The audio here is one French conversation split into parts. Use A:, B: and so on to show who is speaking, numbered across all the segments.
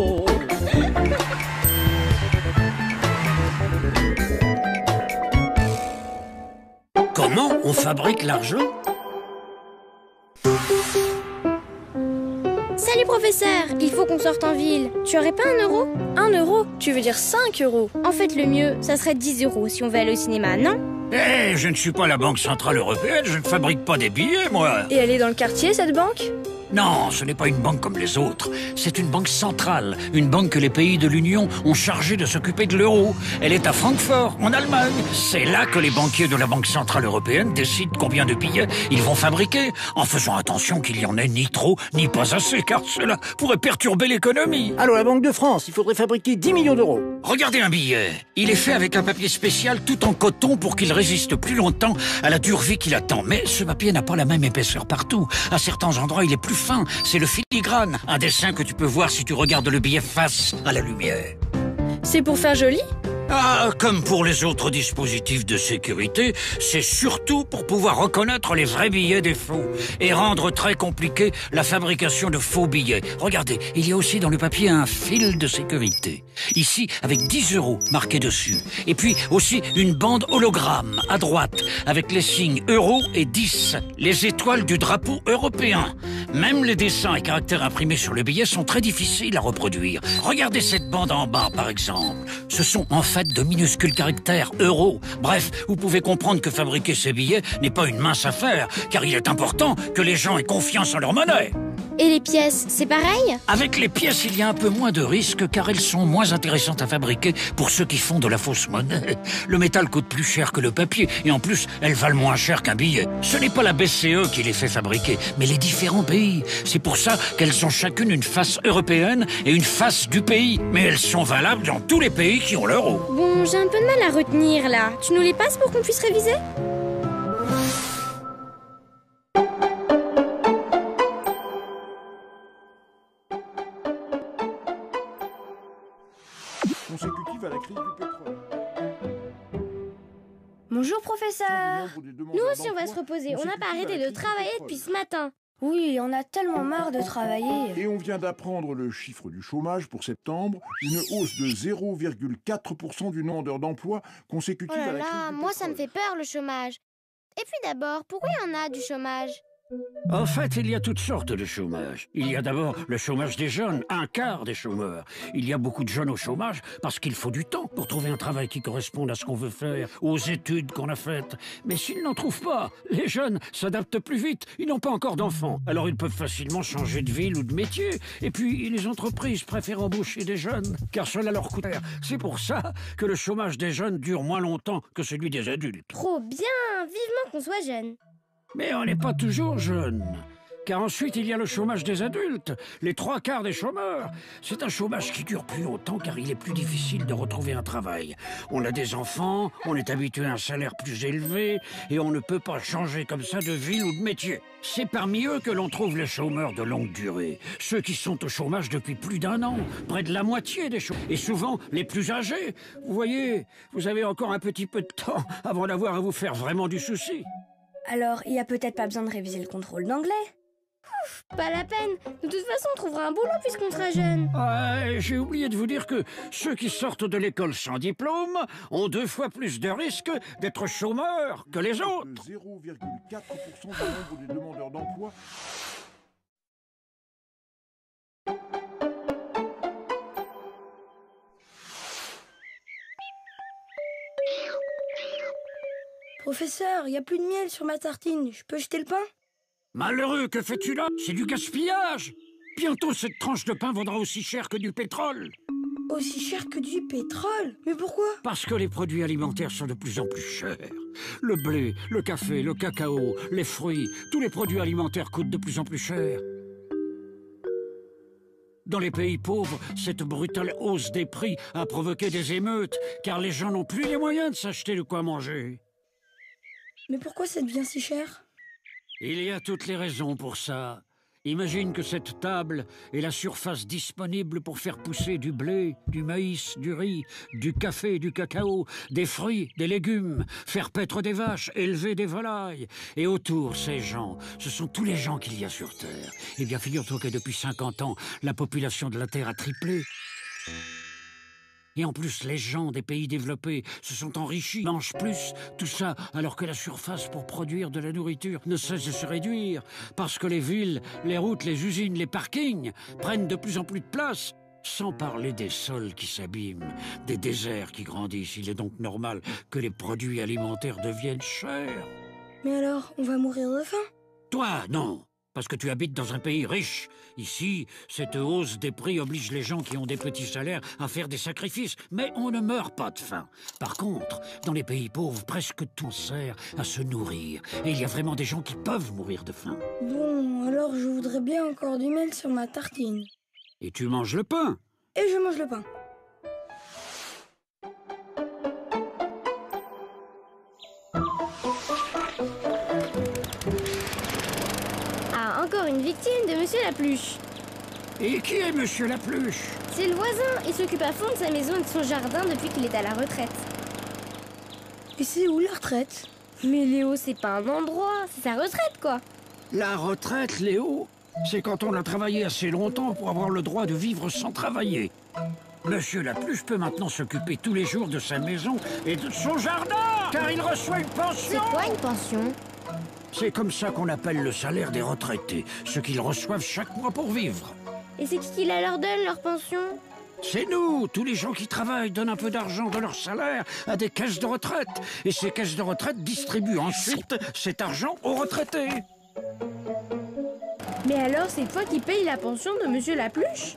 A: oh.
B: Comment on fabrique l'argent?
C: Salut professeur, il faut qu'on sorte en ville. Tu aurais pas 1 euro?
A: 1 euro? Tu veux dire 5 euros?
C: En fait, le mieux, ça serait 10 euros si on veut aller au cinéma, non?
B: Eh, je ne suis pas la Banque Centrale Européenne, je ne fabrique pas des billets, moi.
A: Et elle est dans le quartier, cette banque?
B: Non, ce n'est pas une banque comme les autres. C'est une banque centrale, une banque que les pays de l'Union ont chargé de s'occuper de l'euro. Elle est à Francfort, en Allemagne. C'est là que les banquiers de la Banque Centrale Européenne décident combien de billets ils vont fabriquer, en faisant attention qu'il y en ait ni trop, ni pas assez, car cela pourrait perturber l'économie.
D: Allô, la Banque de France, il faudrait fabriquer 10 millions d'euros.
B: Regardez un billet. Il est fait avec un papier spécial tout en coton pour qu'il résiste plus longtemps à la dure vie qu'il attend. Mais ce papier n'a pas la même épaisseur partout. À certains endroits, il est plus fin. C'est le filigrane. Un dessin que tu peux voir si tu regardes le billet face à la lumière.
A: C'est pour faire joli?
B: Ah, comme pour les autres dispositifs de sécurité, c'est surtout pour pouvoir reconnaître les vrais billets des faux et rendre très compliqué la fabrication de faux billets. Regardez, il y a aussi dans le papier un fil de sécurité. Ici, avec 10 euros marqués dessus. Et puis aussi une bande hologramme à droite avec les signes euro et 10, les étoiles du drapeau européen. Même les dessins et caractères imprimés sur le billet sont très difficiles à reproduire. Regardez cette bande en bas, par exemple. Ce sont en fait de minuscules caractères euro. Bref, vous pouvez comprendre que fabriquer ces billets n'est pas une mince affaire, car il est important que les gens aient confiance en leur monnaie.
C: Et les pièces, c'est pareil?
B: Avec les pièces, il y a un peu moins de risques, car elles sont moins intéressantes à fabriquer pour ceux qui font de la fausse monnaie. Le métal coûte plus cher que le papier, et en plus, elles valent moins cher qu'un billet. Ce n'est pas la BCE qui les fait fabriquer, mais les différents pays. C'est pour ça qu'elles ont chacune une face européenne et une face du pays. Mais elles sont valables dans tous les pays qui ont l'euro.
C: Bon, j'ai un peu de mal à retenir, là. Tu nous les passes pour qu'on puisse réviser?
E: Consécutive à la crise du pétrole.
C: Bonjour professeur. Nous aussi on va se
E: se
C: reposer, on n'a pas arrêté de travailler depuis ce matin.
A: Oui, on a tellement marre de travailler.
E: Et on vient d'apprendre le chiffre du chômage pour septembre, une hausse de 0,4% du nombre d'heures d'emploi
C: Oh
E: consécutive
C: là
E: à la crise
C: là,
E: du
C: moi ça me
E: pétrole.
C: fait peur le chômage. Et puis d'abord, pourquoi il y en a du chômage?
B: En fait, il y a toutes sortes de chômage. Il y a d'abord le chômage des jeunes, un quart des chômeurs. Il y a beaucoup de jeunes au chômage parce qu'il faut du temps pour trouver un travail qui corresponde à ce qu'on veut faire, aux études qu'on a faites. Mais s'ils n'en trouvent pas, les jeunes s'adaptent plus vite. Ils n'ont pas encore d'enfants, alors ils peuvent facilement changer de ville ou de métier. Et puis, les entreprises préfèrent embaucher des jeunes, car cela leur coûte cher. C'est pour ça que le chômage des jeunes dure moins longtemps que celui des adultes.
C: Trop bien, vivement qu'on soit jeune.
B: Mais on n'est pas toujours jeune. Car ensuite, il y a le chômage des adultes, les 3/4 des chômeurs. C'est un chômage qui dure plus longtemps car il est plus difficile de retrouver un travail. On a des enfants, on est habitué à un salaire plus élevé et on ne peut pas changer comme ça de ville ou de métier. C'est parmi eux que l'on trouve les chômeurs de longue durée. Ceux qui sont au chômage depuis plus d'1 an, près de la moitié des chômeurs. Et souvent les plus âgés. Vous voyez, vous avez encore un petit peu de temps avant d'avoir à vous faire vraiment du souci.
A: Alors, il y a peut-être pas besoin de réviser le contrôle d'anglais?
C: Pas la peine, de toute façon on trouvera un boulot puisqu'on sera jeune.
B: J'ai oublié de vous dire que ceux qui sortent de l'école sans diplôme ont 2 fois plus de risques d'être chômeurs que les autres.
E: De 0,4% du nombre des demandeurs d'emploi.
A: Professeur, il y a plus de miel sur ma tartine. Je peux jeter le pain?
B: Malheureux, que fais-tu là? C'est du gaspillage. Bientôt, cette tranche de pain vaudra aussi cher que du pétrole.
A: Aussi cher que du pétrole? Mais pourquoi?
B: Parce que les produits alimentaires sont de plus en plus chers. Le blé, le café, le cacao, les fruits, tous les produits alimentaires coûtent de plus en plus cher. Dans les pays pauvres, cette brutale hausse des prix a provoqué des émeutes, car les gens n'ont plus les moyens de s'acheter de quoi manger.
A: Mais pourquoi ça devient si cher?
B: Il y a toutes les raisons pour ça. Imagine que cette table est la surface disponible pour faire pousser du blé, du maïs, du riz, du café, du cacao, des fruits, des légumes, faire paître des vaches, élever des volailles. Et autour, ces gens, ce sont tous les gens qu'il y a sur Terre. Eh bien, figure-toi que depuis 50 ans, la population de la Terre a triplé. Et en plus, les gens des pays développés se sont enrichis, mangent plus, tout ça alors que la surface pour produire de la nourriture ne cesse de se réduire, parce que les villes, les routes, les usines, les parkings prennent de plus en plus de place. Sans parler des sols qui s'abîment, des déserts qui grandissent. Il est donc normal que les produits alimentaires deviennent chers.
A: Mais alors, on va mourir de faim?
B: Toi, non, parce que tu habites dans un pays riche. Ici, cette hausse des prix oblige les gens qui ont des petits salaires à faire des sacrifices. Mais on ne meurt pas de faim. Par contre, dans les pays pauvres, presque tout sert à se nourrir. Et il y a vraiment des gens qui peuvent mourir de faim.
A: Bon, alors je voudrais bien encore du miel sur ma tartine.
B: Et tu manges le pain.
A: Et je mange le pain.
C: Ah, encore une victime de Monsieur Lapluche.
B: Et qui est Monsieur Lapluche?
C: C'est le voisin, il s'occupe à fond de sa maison et de son jardin depuis qu'il est à la retraite.
A: Et c'est où la retraite?
C: Mais Léo, c'est pas un endroit, c'est sa retraite quoi.
B: La retraite, Léo, c'est quand on a travaillé assez longtemps pour avoir le droit de vivre sans travailler. Monsieur Lapluche peut maintenant s'occuper tous les jours de sa maison et de son jardin, car il reçoit une pension.
C: C'est quoi une pension?
B: C'est comme ça qu'on appelle le salaire des retraités, ce qu'ils reçoivent chaque mois pour vivre.
C: Et c'est qui la leur donne, leur pension?
B: C'est nous, tous les gens qui travaillent donnent un peu d'argent de leur salaire à des caisses de retraite. Et ces caisses de retraite distribuent ensuite cet argent aux retraités.
C: Mais alors, c'est toi qui payes la pension de Monsieur Lapluche?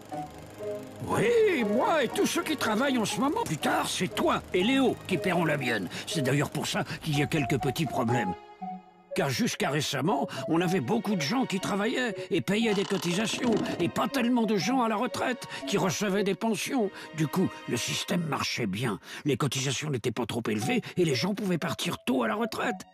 B: Oui, moi et tous ceux qui travaillent en ce moment. Plus tard, c'est toi et Léo qui paieront la mienne. C'est d'ailleurs pour ça qu'il y a quelques petits problèmes. Car jusqu'à récemment, on avait beaucoup de gens qui travaillaient et payaient des cotisations, et pas tellement de gens à la retraite qui recevaient des pensions. Du coup, le système marchait bien. Les cotisations n'étaient pas trop élevées et les gens pouvaient partir tôt à la retraite.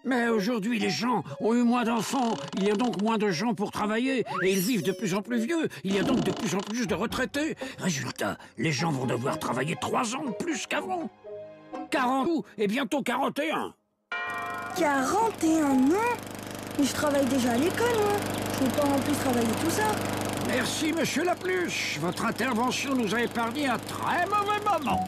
B: Mais aujourd'hui, les gens ont eu moins d'enfants, il y a donc moins de gens pour travailler, et ils vivent de plus en plus vieux, il y a donc de plus en plus de retraités. Résultat, les gens vont devoir travailler 3 ans de plus qu'avant. 40 et bientôt 41.
A: 41 ans? Mais je travaille déjà à l'école, moi. Je ne peux pas en plus travailler tout ça.
B: Merci, Monsieur Lapluche. Votre intervention nous a épargné un très mauvais moment.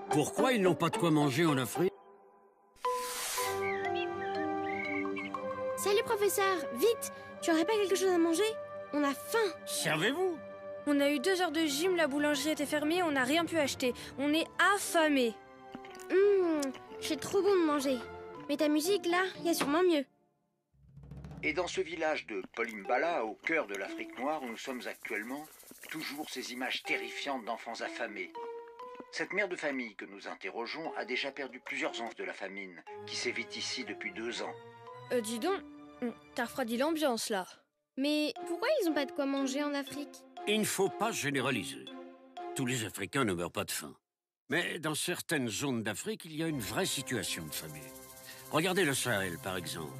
B: Pourquoi ils n'ont pas de quoi manger en Afrique?
C: Salut professeur, vite! Tu aurais pas quelque chose à manger? On a faim!
B: Servez-vous?
F: On a eu 2 heures de gym, la boulangerie était fermée, on n'a rien pu acheter. On est affamés.
C: C'est trop bon de manger. Mais ta musique là, y a sûrement mieux.
G: Et dans ce village de Polimbala, au cœur de l'Afrique noire où nous sommes actuellement, toujours ces images terrifiantes d'enfants affamés. Cette mère de famille que nous interrogeons a déjà perdu plusieurs enfants de la famine, qui sévit ici depuis 2 ans.
F: Dis donc, t'as refroidi l'ambiance là.
C: Mais pourquoi ils ont pas de quoi manger en Afrique?
B: Il ne faut pas généraliser. Tous les Africains ne meurent pas de faim. Mais dans certaines zones d'Afrique, il y a une vraie situation de famine. Regardez le Sahel, par exemple.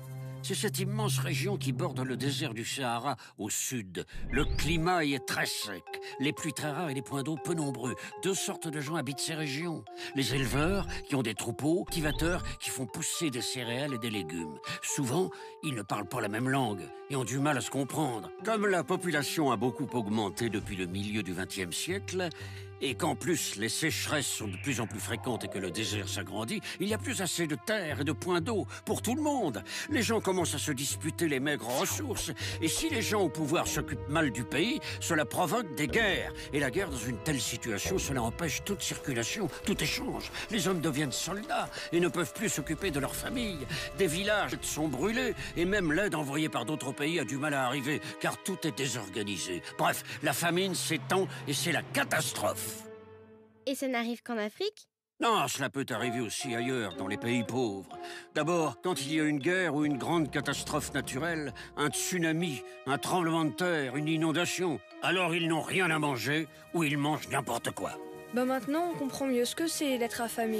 B: C'est cette immense région qui borde le désert du Sahara au sud. Le climat y est très sec, les pluies très rares et les points d'eau peu nombreux. 2 sortes de gens habitent ces régions. Les éleveurs, qui ont des troupeaux, cultivateurs, qui font pousser des céréales et des légumes. Souvent, ils ne parlent pas la même langue et ont du mal à se comprendre. Comme la population a beaucoup augmenté depuis le milieu du XXe siècle, et qu'en plus les sécheresses sont de plus en plus fréquentes et que le désert s'agrandit, il n'y a plus assez de terre et de points d'eau pour tout le monde. Les gens commencent à se disputer les maigres ressources, et si les gens au pouvoir s'occupent mal du pays, cela provoque des guerres. Et la guerre, dans une telle situation, cela empêche toute circulation, tout échange. Les hommes deviennent soldats et ne peuvent plus s'occuper de leur famille. Des villages sont brûlés, et même l'aide envoyée par d'autres pays a du mal à arriver, car tout est désorganisé. Bref, la famine s'étend et c'est la catastrophe.
C: Et ça n'arrive qu'en Afrique?
B: Non, cela peut arriver aussi ailleurs, dans les pays pauvres. D'abord, quand il y a une guerre ou une grande catastrophe naturelle, un tsunami, un tremblement de terre, une inondation, alors ils n'ont rien à manger ou ils mangent n'importe quoi.
F: Bah maintenant, on comprend mieux ce que c'est d'être affamé.